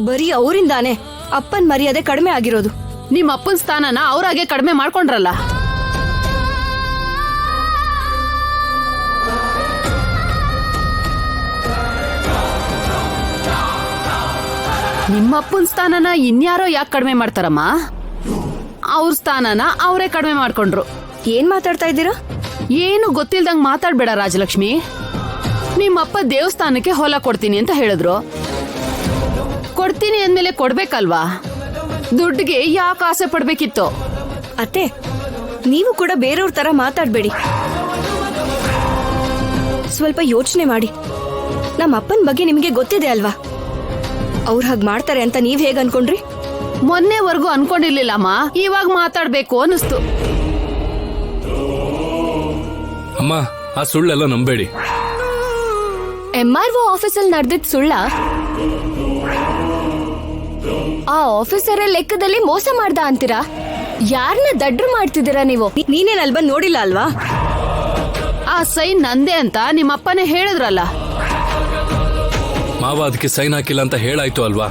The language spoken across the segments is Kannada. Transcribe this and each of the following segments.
ಬರೀ ಅವರಿಂದಾನೆ ಅಪ್ಪನ್ ಮರ್ಯಾದೆ ಕಡಿಮೆ ಆಗಿರೋದು. ನಿಮ್ಮ ಅಪ್ಪನ ಸ್ಥಾನನ ಅವ್ರಾಗೆ ಕಡಿಮೆ ಮಾಡ್ಕೊಂಡ್ರಲ್ಲ. ನಿಮ್ಮಪ್ಪನ ಸ್ಥಾನನ ಇನ್ಯಾರೋ ಯಾಕೆ ಕಡಿಮೆ ಮಾಡ್ತಾರಮ್ಮ? ಅವ್ರ ಸ್ಥಾನನ ಅವರೇ ಕಡಿಮೆ ಮಾಡ್ಕೊಂಡ್ರು. ಏನ್ ಮಾತಾಡ್ತಾ ಇದ್ದೀರಾ? ಏನು ಗೊತ್ತಿಲ್ದಂಗ್ ಮಾತಾಡ್ಬೇಡ ರಾಜಲಕ್ಷ್ಮಿ. ನಿಮ್ಮಪ್ಪ ದೇವಸ್ಥಾನಕ್ಕೆ ಹೊಲ ಕೊಡ್ತೀನಿ ಅಂತ ಹೇಳಿದ್ರು. ಕೊಡ್ತೀನಿ ಅಂದ್ಮೇಲೆ ಕೊಡ್ಬೇಕಲ್ವಾ? ದುಡ್ಡಿಗೆ ಯಾಕೆ ಆಸೆ ಪಡ್ಬೇಕಿತ್ತು? ಅತ್ತೆ, ನೀವು ಕೂಡ ಬೇರೆಯವ್ರ ತರ ಮಾತಾಡ್ಬೇಡಿ. ಸ್ವಲ್ಪ ಯೋಚನೆ ಮಾಡಿ. ನಮ್ಮ ಅಪ್ಪನ ಬಗ್ಗೆ ನಿಮ್ಗೆ ಗೊತ್ತಿದೆ ಅಲ್ವಾ? ಅವ್ರು ಹಾಗೆ ಮಾಡ್ತಾರೆ ಅಂತ ನೀವ್ ಹೇಗ್ ಅನ್ಕೊಂಡ್ರಿ? ಮೊನ್ನೆವರೆಗೂ ಅನ್ಕೊಂಡಿರ್ಲಿಲ್ಲಮ್ಮ, ಇವಾಗ ಮಾತಾಡ್ಬೇಕು ಅನ್ನಿಸ್ತು. ಅಮ್ಮ, ಆ ಸುಳ್ಳೆಲ್ಲ ನಂಬೇಡಿ. MRO ಆಫೀಸಲ್ಲಿ ನಡೆದಿದ್ ಸುಳ್ಳ? ಆ ಆಫೀಸರ ಲೆಕ್ಕದಲ್ಲಿ ಮೋಸ ಮಾಡ್ದ ಅಂತೀರಾ? ಯಾರನ್ನ ದಡ್ರು ಮಾಡ್ತಿದ್ದೀರಾ ನೀವು? ನೀನೇನ್ ಅಲ್ಲಿ ಬಂದ್ ನೋಡಿಲ್ಲ ಅಲ್ವಾ? ಆ ಸೈನ್ ನಂದೇ ಅಂತ ನಿಮ್ಮಪ್ಪನೇ ಹೇಳಿದ್ರಲ್ಲ. ಮಾವ ಅದಕ್ಕೆ ಸೈನ್ ಹಾಕಿಲ್ಲ ಅಂತ ಹೇಳಾಯ್ತು ಅಲ್ವಾ?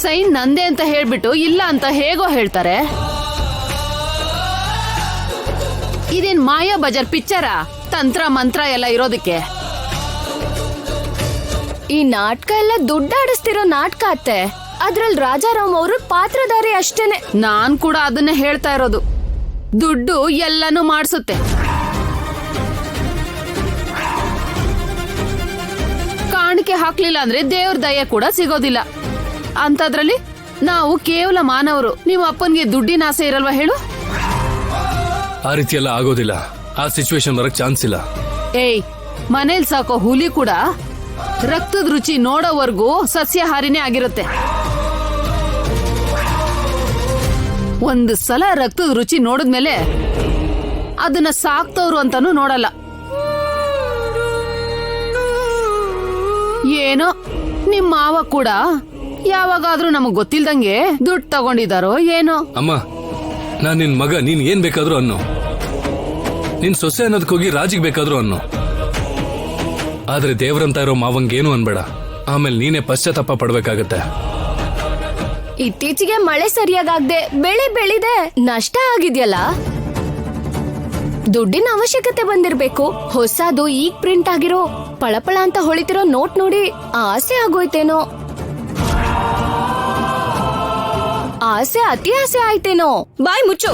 ಸೈನ್ ನಂದೇ ಅಂತ ಹೇಳ್ಬಿಟ್ಟು ಇಲ್ಲ ಅಂತ ಹೇಗೋ ಹೇಳ್ತಾರೆ? ಇದೇನ್ ಮಾಯಾ ಬಜಾರ್ ಪಿಕ್ಚರ? ತಂತ್ರ ಮಂತ್ರ ಎಲ್ಲ ಇರೋದಕ್ಕೆ. ಈ ನಾಟಕ ಎಲ್ಲ ದುಡ್ಡಾಡಿಸ್ತಿರೋ ನಾಟಕ ಅತ್ತೆ. ಅದ್ರಲ್ಲಿ ರಾಜಾರಾಮ್ ಅವರು ಪಾತ್ರಧಾರಿ ಅಷ್ಟೇನೆ. ನಾನ್ ಕೂಡ ಅದನ್ನೇ ಹೇಳ್ತಾ ಇರೋದು. ದುಡ್ಡು ಎಲ್ಲನೂ ಮಾಡಿಸುತ್ತೆ. ಕಾಣಿಕೆ ಹಾಕ್ಲಿಲ್ಲ ಅಂದ್ರೆ ದೇವ್ರ ದಯೆ ಕೂಡ ಸಿಗೋದಿಲ್ಲ. ಅಂತದ್ರಲ್ಲಿ ನಾವು ಕೇವಲ ಮಾನವರು. ನಿಮ್ಮ ಅಪ್ಪನ್ಗೆ ದುಡ್ಡಿನ ಆಸೆ ಇರಲ್ವಾ ಹೇಳು? ಆ ರೀತಿ ಎಲ್ಲ ಆಗೋದಿಲ್ಲ. ಆ ಸಿಚುವೇಶನ್ ಬರಕ್ ಚಾನ್ಸ್ ಇಲ್ಲ. ಏಯ್, ಮನೇಲಿ ಸಾಕೋ ಹುಲಿ ಕೂಡ ರಕ್ತದ ರುಚಿ ನೋಡೋವರೆಗೂ ಸಸ್ಯಾಹಾರಿನೇ ಆಗಿರುತ್ತೆ. ಒಂದು ಸಲ ರಕ್ತದ ರುಚಿ ನೋಡಿದ್ಮೇಲೆ ಅದನ್ನ ಸಾಕ್ತವ್ರು ಅಂತಾನು ನೋಡಲ್ಲ. ಏನೋ ನಿಮ್ ಮಾವ ಕೂಡ ಯಾವಾಗಾದ್ರೂ ನಮಗ್ ಗೊತ್ತಿಲ್ದಂಗೆ ದುಡ್ಡು ತಗೊಂಡಿದಾರೋ ಏನೋ. ಅಮ್ಮ, ನಾನ್ ನಿನ್ ಮಗ, ನೀನ್ ಏನ್ ಬೇಕಾದ್ರೂ ಅನ್ನು. ನಿನ್ ಸೊಸೆ ಅನ್ನೋದಕ್ಕೋಗಿ ರಾಜಿಗೆ ಬೇಕಾದ್ರೂ ಅನ್ನು. ಆದ್ರೆ ದೇವ್ರಂತ ಇರೋ ಮಾವಂಗೇನು ಅನ್ಬೇಡ. ಆಮೇಲೆ ನೀನೇ ಪಶ್ಚಾತ್ತಾಪ ಪಡ್ಬೇಕಾಗತ್ತೆ. ಇತ್ತೀಚೆಗೆ ಮಳೆ ಸರಿಯಾಗದೆ ಬೆಳೆ ಬೆಳೆದೆ ನಷ್ಟ ಆಗಿದ್ಯಲ್ಲ. ದುಡ್ಡಿನ ಅವಶ್ಯಕತೆ ಬಂದಿರ್ಬೇಕು. ಹೊಸದು ಈಗ ಪ್ರಿಂಟ್ ಆಗಿರೋ ಪಳಪಳ ಅಂತ ಹೊಳಿತಿರೋ ನೋಟ್ ನೋಡಿ ಆಸೆ ಆಗೋಯ್ತೇನೋ. ಆಸೆ ಅತಿ ಆಸೆ ಆಯ್ತೇನೋ. ಬಾಯ್ ಮುಚ್ಚು.